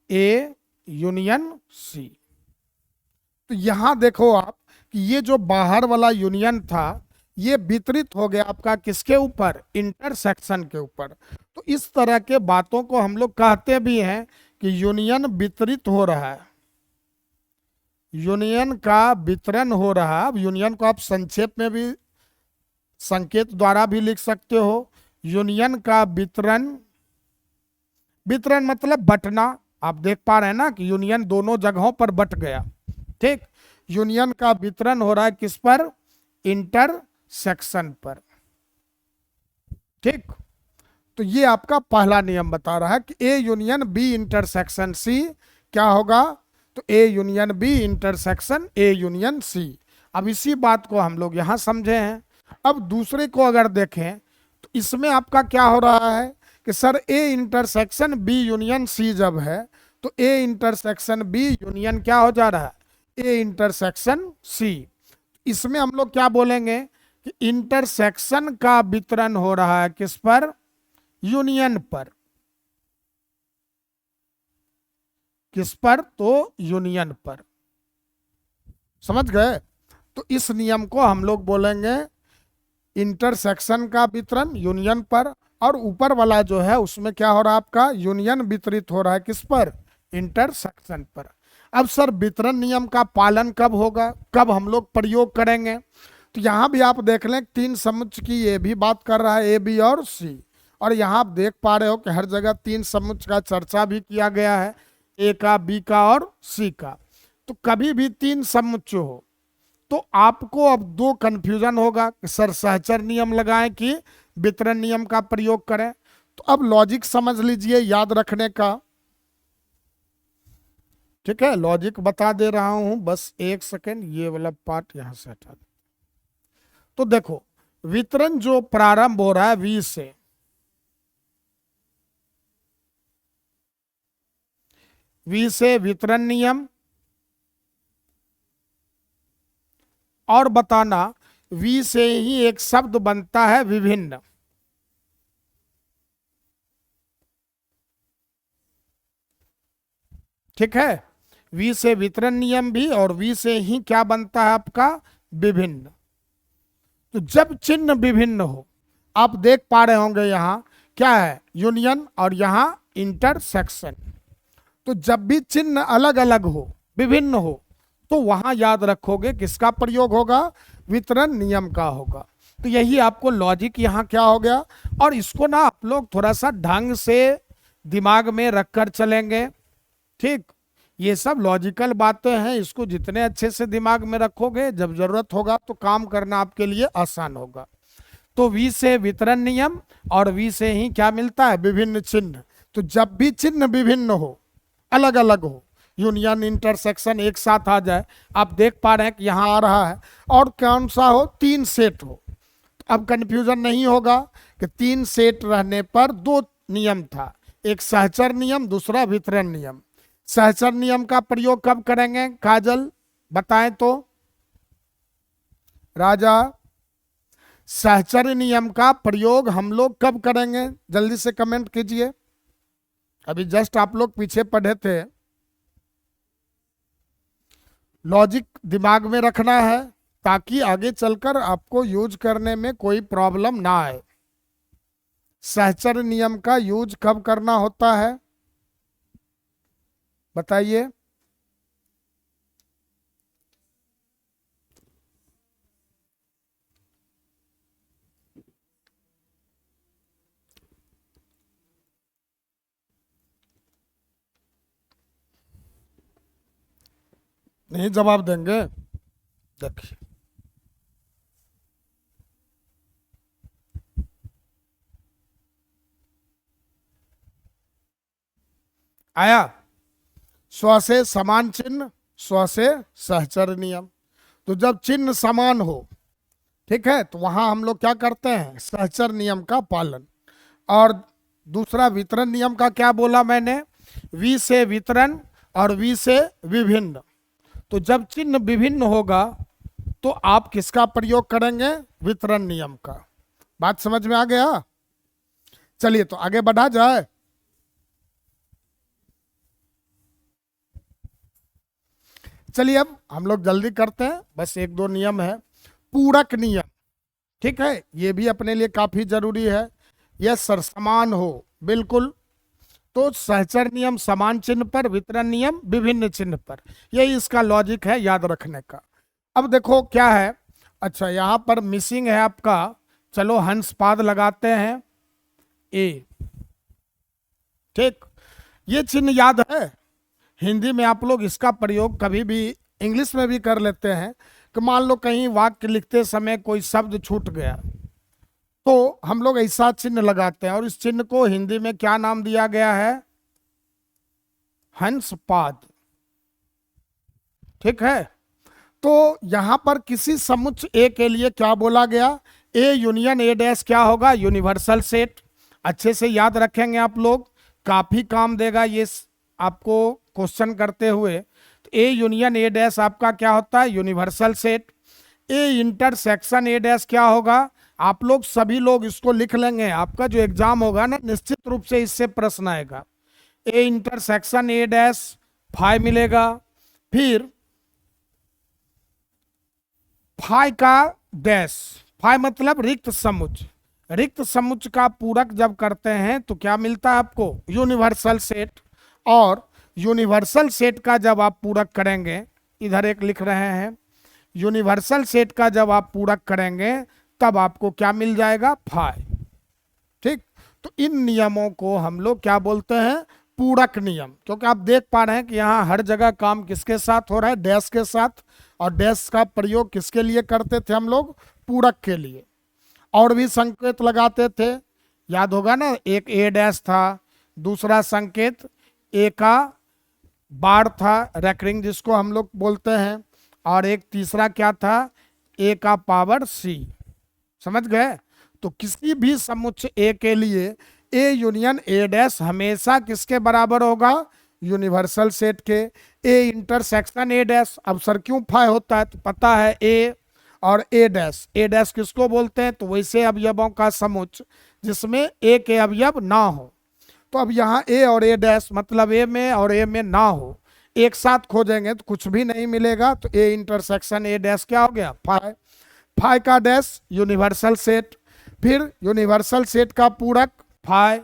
ए यूनियन सी। तो यहां देखो आप कि ये जो बाहर वाला यूनियन था ये वितरित हो गया आपका किसके ऊपर, इंटरसेक्शन के ऊपर। तो इस तरह के बातों को हम लोग कहते भी हैं कि यूनियन वितरित हो रहा है, यूनियन का वितरण हो रहा है। अब यूनियन को आप संक्षेप में भी संकेत द्वारा भी लिख सकते हो, यूनियन का वितरण। वितरण मतलब बंटना। आप देख पा रहे हैं ना कि यूनियन दोनों जगहों पर बंट गया। ठीक, यूनियन का वितरण हो रहा है किस पर, इंटरसेक्शन पर। ठीक, तो ये आपका पहला नियम बता रहा है कि A union B intersection C क्या होगा, तो A union B intersection A union C. अब इसी बात को हम लोग यहां समझे हैं। अब दूसरे को अगर देखें तो इसमें आपका क्या हो रहा है कि sir A intersection B union C जब है तो ए इंटरसेक्शन बी यूनियन क्या हो जा रहा है, ए इंटरसेक्शन सी। इसमें हम लोग क्या बोलेंगे कि इंटरसेक्शन का वितरण हो रहा है किस पर, यूनियन पर। किस पर, तो यूनियन पर। समझ गए। तो इस नियम को हम लोग बोलेंगे इंटरसेक्शन का वितरण यूनियन पर, और ऊपर वाला जो है उसमें क्या हो रहा है आपका, यूनियन वितरित हो रहा है किस पर, इंटरसेक्शन पर। अब सर वितरण नियम का पालन कब होगा, कब हम लोग प्रयोग करेंगे, तो यहाँ भी आप देख लें तीन समुच्चय की ये भी बात कर रहा है, ए बी और सी, और यहाँ आप देख पा रहे हो कि हर जगह तीन समुच्चय का चर्चा भी किया गया है, ए का, बी का और सी का। तो कभी भी तीन समुच्चय हो तो आपको अब दो कंफ्यूजन होगा कि सर सहचर नियम लगाएं कि वितरण नियम का प्रयोग करें। तो अब लॉजिक समझ लीजिए याद रखने का, ठीक है, लॉजिक बता दे रहा हूं, बस एक सेकेंड ये वाला पार्ट यहां से हटा दो। तो देखो वितरण जो प्रारंभ हो रहा है वी से, वी से वितरण नियम, और बताना वी से ही एक शब्द बनता है विभिन्न। ठीक है, वी से वितरण नियम भी और वी से ही क्या बनता है आपका, विभिन्न। तो जब चिन्ह विभिन्न हो, आप देख पा रहे होंगे यहां क्या है, यूनियन और यहां इंटरसेक्शन। तो जब भी चिन्ह अलग अलग हो, विभिन्न हो, तो वहां याद रखोगे किसका प्रयोग होगा, वितरण नियम का होगा। तो यही आपको लॉजिक यहाँ क्या हो गया, और इसको ना आप लोग थोड़ा सा ढंग से दिमाग में रखकर चलेंगे। ठीक, ये सब लॉजिकल बातें हैं, इसको जितने अच्छे से दिमाग में रखोगे जब जरूरत होगा तो काम करना आपके लिए आसान होगा। तो वी से वितरण नियम और वी से ही क्या मिलता है, विभिन्न चिन्ह। तो जब भी चिन्ह विभिन्न हो, अलग अलग हो, यूनियन इंटरसेक्शन एक साथ आ जाए, आप देख पा रहे हैं कि यहाँ आ रहा है, और कौन सा हो, तीन सेट हो। अब कंफ्यूजन नहीं होगा कि तीन सेट रहने पर दो नियम था, एक सहचर नियम, दूसरा वितरण नियम। सहचर नियम का प्रयोग कब करेंगे काजल, बताएं तो राजा, सहचर नियम का प्रयोग हम लोग कब करेंगे, जल्दी से कमेंट कीजिए। अभी जस्ट आप लोग पीछे पढ़े थे, लॉजिक दिमाग में रखना है ताकि आगे चलकर आपको यूज करने में कोई प्रॉब्लम ना आए। सहचर नियम का यूज कब करना होता है बताइए। नहीं जवाब देंगे, देखिए आया, स्व से समान चिन्ह, स्व से सहचर नियम। तो जब चिन्ह समान हो, ठीक है, तो वहां हम लोग क्या करते हैं, सहचर नियम का पालन। और दूसरा वितरण नियम का क्या बोला मैंने, वी से वितरण और वी से विभिन्न। तो जब चिन्ह विभिन्न होगा तो आप किसका प्रयोग करेंगे, वितरण नियम का। बात समझ में आ गया, चलिए तो आगे बढ़ा जाए। चलिए अब हम लोग जल्दी करते हैं, बस एक दो नियम है। पूरक नियम, ठीक है, ये भी अपने लिए काफी जरूरी है। यह सर समान हो, बिल्कुल। तो सहचर नियम समान चिन्ह पर, वितरण नियम विभिन्न चिन्ह पर, यही इसका लॉजिक है याद रखने का। अब देखो क्या है, अच्छा यहाँ पर मिसिंग है आपका, चलो हंसपाद लगाते हैं ए, ठीक, ये चिन्ह याद है, हिंदी में आप लोग इसका प्रयोग कभी भी इंग्लिश में भी कर लेते हैं कि मान लो कहीं वाक्य लिखते समय कोई शब्द छूट गया तो हम लोग ऐसा चिन्ह लगाते हैं, और इस चिन्ह को हिंदी में क्या नाम दिया गया है, हंसपाद। ठीक है, तो यहां पर किसी समुच्चय ए के लिए क्या बोला गया, ए यूनियन ए डैश क्या होगा, यूनिवर्सल सेट। अच्छे से याद रखेंगे आप लोग, काफी काम देगा ये आपको क्वेश्चन करते हुए। तो ए यूनियन ए डैश आपका क्या होता है, universal set. A intersection A dash क्या होगा, आप लोग सभी लोग इसको लिख लेंगे, आपका जो एग्जाम होगा ना निश्चित रूप से इससे प्रश्न आएगा। ए इंटरसेक्शन ए डैश 5 मिलेगा, फिर फाई का डैश, फाई मतलब रिक्त समुच्च, रिक्त समुच्च का पूरक जब करते हैं तो क्या मिलता है आपको, यूनिवर्सल सेट। और यूनिवर्सल सेट का जब आप पूरक करेंगे, इधर एक लिख रहे हैं, यूनिवर्सल सेट का जब आप पूरक करेंगे तब आपको क्या मिल जाएगा, फाई। ठीक, तो इन नियमों को हम लोग क्या बोलते हैं, पूरक नियम। क्योंकि आप देख पा रहे हैं कि यहाँ हर जगह काम किसके साथ हो रहा है, डैश के साथ। और डैश का प्रयोग किसके लिए करते थे हम लोग, पूरक के लिए। और भी संकेत लगाते थे, याद होगा ना, एक ए डैश था, दूसरा संकेत ए का बार था, रेकरिंग जिसको हम लोग बोलते हैं, और एक तीसरा क्या था, ए का पावर सी। समझ गए। तो किसी भी समुच्चय ए के लिए ए यूनियन ए डैश हमेशा किसके बराबर होगा, यूनिवर्सल सेट के। ए इंटरसेक्शन ए डैश, अब सर क्यों फाई होता है, तो पता है ए और ए डैश किसको बोलते हैं, तो वैसे अवयवों का समुच्चय जिसमें ए के अवयव ना हो। तो अब यहाँ ए और ए डैश मतलब ए में और ए में ना हो, एक साथ खोजेंगे तो कुछ भी नहीं मिलेगा। तो ए इंटरसेक्शन ए डैश क्या हो गया, फाई। फाई का डैश यूनिवर्सल सेट, फिर यूनिवर्सल सेट का पूरक फाई।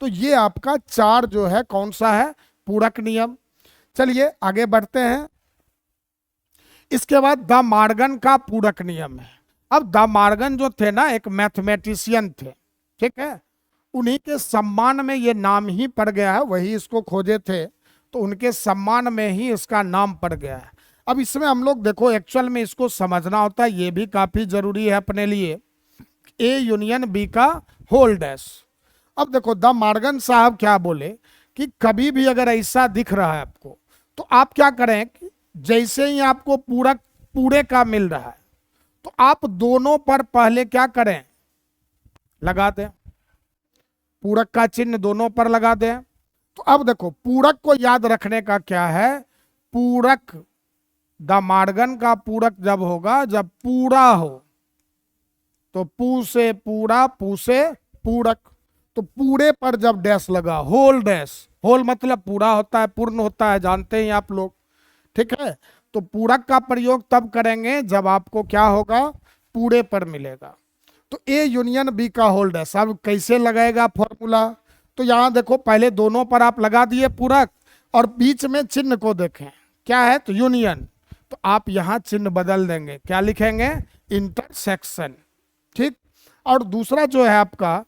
तो ये आपका चार जो है कौन सा है, पूरक नियम। चलिए आगे बढ़ते हैं। इसके बाद द मॉर्गन का पूरक नियम है। अब द मॉर्गन जो थे ना, एक मैथमेटिशियन थे, ठीक है, उन्हीं के सम्मान में ये नाम ही पड़ गया है, वही इसको खोजे थे तो उनके सम्मान में ही इसका नाम पड़ गया है। अब इसमें हम लोग देखो एक्चुअल में इसको समझना होता है, ये भी काफी जरूरी है अपने लिए, ए यूनियन बी का होल डैश। अब देखो द मॉर्गन साहब क्या बोले कि कभी भी अगर ऐसा दिख रहा है आपको तो आप क्या करें कि जैसे ही आपको पूरक पूरे का मिल रहा है तो आप दोनों पर पहले क्या करें, लगा दें, पूरक का चिन्ह दोनों पर लगा दें। तो अब देखो पूरक को याद रखने का क्या है, पूरक द मॉर्गन का पूरक जब होगा जब पूरा हो, तो पू से पूरा, पू से पूरक। तो पूरे पर जब डैश लगा, होल डैश, होल मतलब पूरा होता है, पूर्ण होता है, जानते हैं आप लोग, ठीक है। तो पूरक का प्रयोग तब करेंगे जब आपको क्या होगा, पूरे पर मिलेगा। तो ए यूनियन बी का होल डैश, अब कैसे लगाएगा फॉर्मूला, तो यहां देखो पहले दोनों पर आप लगा दिए पूरक, और बीच में चिन्ह को देखें क्या है, तो यूनियन। तो आप यहां चिन्ह बदल देंगे, क्या लिखेंगे, इंटरसेक्शन। ठीक, और दूसरा जो है आपका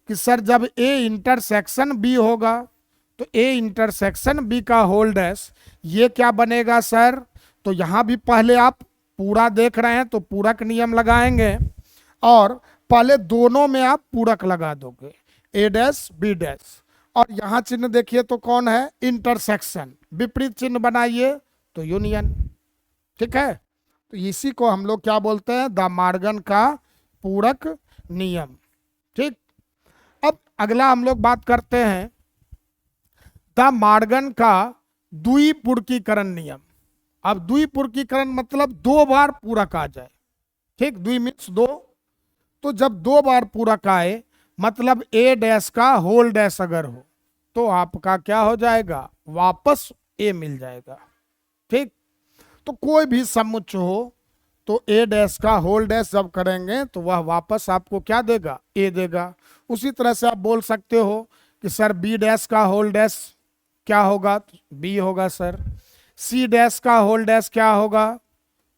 कि सर जब ए इंटरसेक्शन बी होगा तो ए इंटरसेक्शन बी का होल डैश, ये क्या बनेगा सर, तो यहां भी पहले आप पूरा देख रहे हैं तो पूरक नियम लगाएंगे, और पहले दोनों में आप पूरक लगा दोगे, ए डैश बी डैश। और यहां चिन्ह देखिए तो कौन है, इंटरसेक्शन, विपरीत चिन्ह बनाइए तो यूनियन। ठीक है, तो इसी को हम लोग क्या बोलते हैं, द मॉर्गन का पूरक नियम। ठीक, अब अगला हम लोग बात करते हैं द मॉर्गन का द्विपूरकीकरण नियम। अब द्विपूरकीकरण मतलब दो बार पूरक आ जाए, ठीक, द्वि मीन्स दो। तो जब दो बार पूरक आए मतलब ए डैश का होल डैश अगर हो तो आपका क्या हो जाएगा, वापस ए मिल जाएगा। ठीक, तो कोई भी समुच्चय हो तो ए डैश का होल डैश जब करेंगे तो वह वापस आपको क्या देगा, ए देगा। उसी तरह से आप बोल सकते हो कि सर बी डैश का होल डैश क्या होगा, तो बी होगा सर। सी डैश का होल डैश क्या होगा,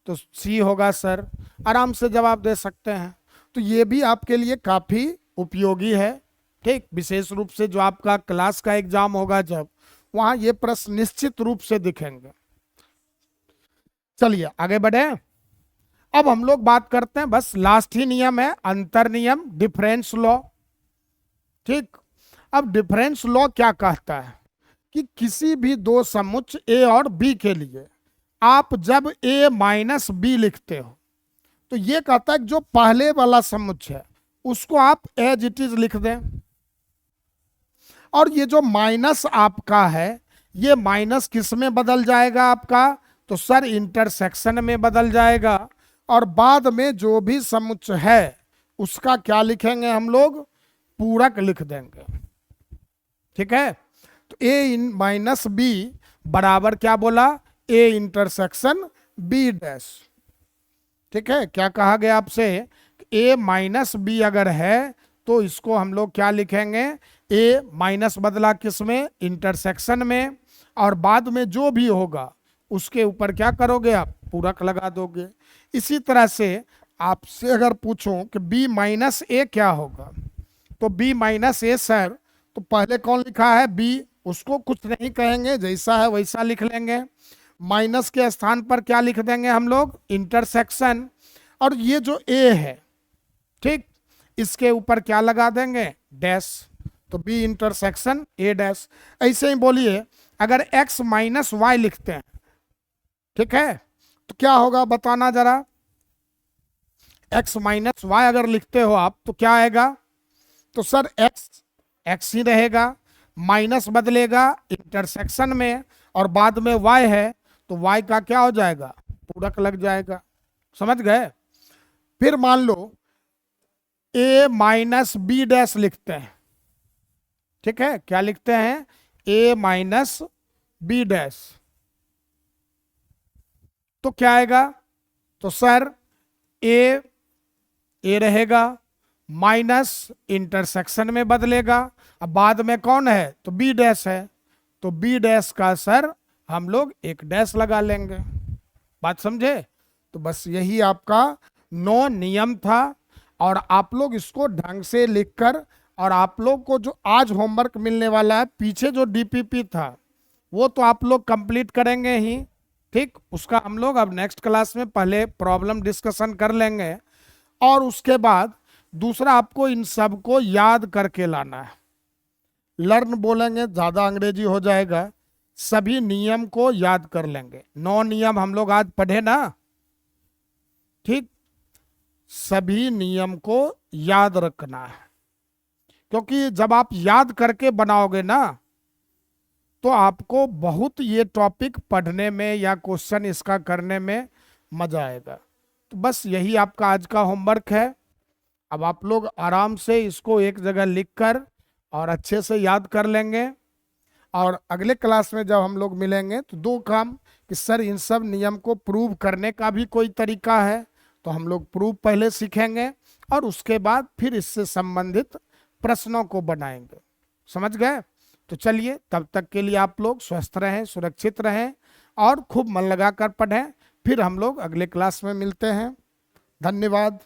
तो सी होगा सर। आराम से जवाब दे सकते हैं। तो ये भी आपके लिए काफी उपयोगी है। ठीक, विशेष रूप से जो आपका क्लास का एग्जाम होगा जब, वहां ये प्रश्न निश्चित रूप से दिखेंगे। चलिए आगे बढ़े। अब हम लोग बात करते हैं, बस लास्ट ही नियम है, अंतर नियम, डिफरेंस लॉ। ठीक, अब डिफरेंस लॉ क्या कहता है कि किसी भी दो समुच्चय ए और बी के लिए आप जब ए माइनस बी लिखते हो तो ये कहता है कि जो पहले वाला समुच्चय है उसको आप एज इट इज लिख दें, और ये जो माइनस आपका है ये माइनस किस में बदल जाएगा आपका, तो सर इंटरसेक्शन में बदल जाएगा। और बाद में जो भी समुच्चय है उसका क्या लिखेंगे हम लोग, पूरक लिख देंगे। ठीक है, तो ए इन माइनस बी बराबर क्या बोला, ए इंटरसेक्शन बी डैश। ठीक है, क्या कहा गया आपसे, ए माइनस बी अगर है तो इसको हम लोग क्या लिखेंगे, ए माइनस बदला किस में, इंटरसेक्शन में, और बाद में जो भी होगा उसके ऊपर क्या करोगे आप, पूरक लगा दोगे। इसी तरह से आपसे अगर पूछूं कि बी माइनस ए क्या होगा, तो बी माइनस ए सर, तो पहले कौन लिखा है बी, उसको कुछ नहीं कहेंगे, जैसा है वैसा लिख लेंगे। माइनस के स्थान पर क्या लिख देंगे हम लोग, इंटरसेक्शन। और ये जो ए है, ठीक, इसके ऊपर क्या लगा देंगे, डैश, तो बी इंटरसेक्शन ए डैश। ऐसे ही बोलिए अगर एक्स माइनस वाई लिखते हैं, ठीक है, तो क्या होगा बताना जरा, एक्स माइनस वाई अगर लिखते हो आप तो क्या आएगा, तो सर एक्स एक्स ही रहेगा, माइनस बदलेगा इंटरसेक्शन में, और बाद में वाई है तो वाई का क्या हो जाएगा, पूरक लग जाएगा। समझ गए। फिर मान लो ए माइनस बी डैश लिखते हैं, ठीक है, क्या लिखते हैं, ए माइनस बी डैश, तो क्या आएगा, तो सर ए रहेगा, माइनस इंटरसेक्शन में बदलेगा, अब बाद में कौन है, तो बी डैश है, तो बी डैश का सर हम लोग एक डैश लगा लेंगे। बात समझे। तो बस यही आपका 9 नियम था, और आप लोग इसको ढंग से लिखकर, और आप लोग को जो आज होमवर्क मिलने वाला है, पीछे जो डीपीपी था वो तो आप लोग कंप्लीट करेंगे ही, ठीक, उसका हम लोग अब नेक्स्ट क्लास में पहले प्रॉब्लम डिस्कशन कर लेंगे, और उसके बाद दूसरा आपको इन सब को याद करके लाना है। लर्न बोलेंगे ज़्यादा अंग्रेजी हो जाएगा, सभी नियम को याद कर लेंगे। 9 नियम हम लोग आज पढ़े ना, ठीक, सभी नियम को याद रखना है, क्योंकि जब आप याद करके बनाओगे ना तो आपको बहुत ये टॉपिक पढ़ने में या क्वेश्चन इसका करने में मजा आएगा। तो बस यही आपका आज का होमवर्क है। अब आप लोग आराम से इसको एक जगह लिखकर और अच्छे से याद कर लेंगे, और अगले क्लास में जब हम लोग मिलेंगे तो 2 काम, कि सर इन सब नियम को प्रूव करने का भी कोई तरीका है, तो हम लोग प्रूव पहले सीखेंगे, और उसके बाद फिर इससे संबंधित प्रश्नों को बनाएंगे। समझ गए। तो चलिए, तब तक के लिए आप लोग स्वस्थ रहें, सुरक्षित रहें, और खूब मन लगा कर पढ़ें। फिर हम लोग अगले क्लास में मिलते हैं। धन्यवाद।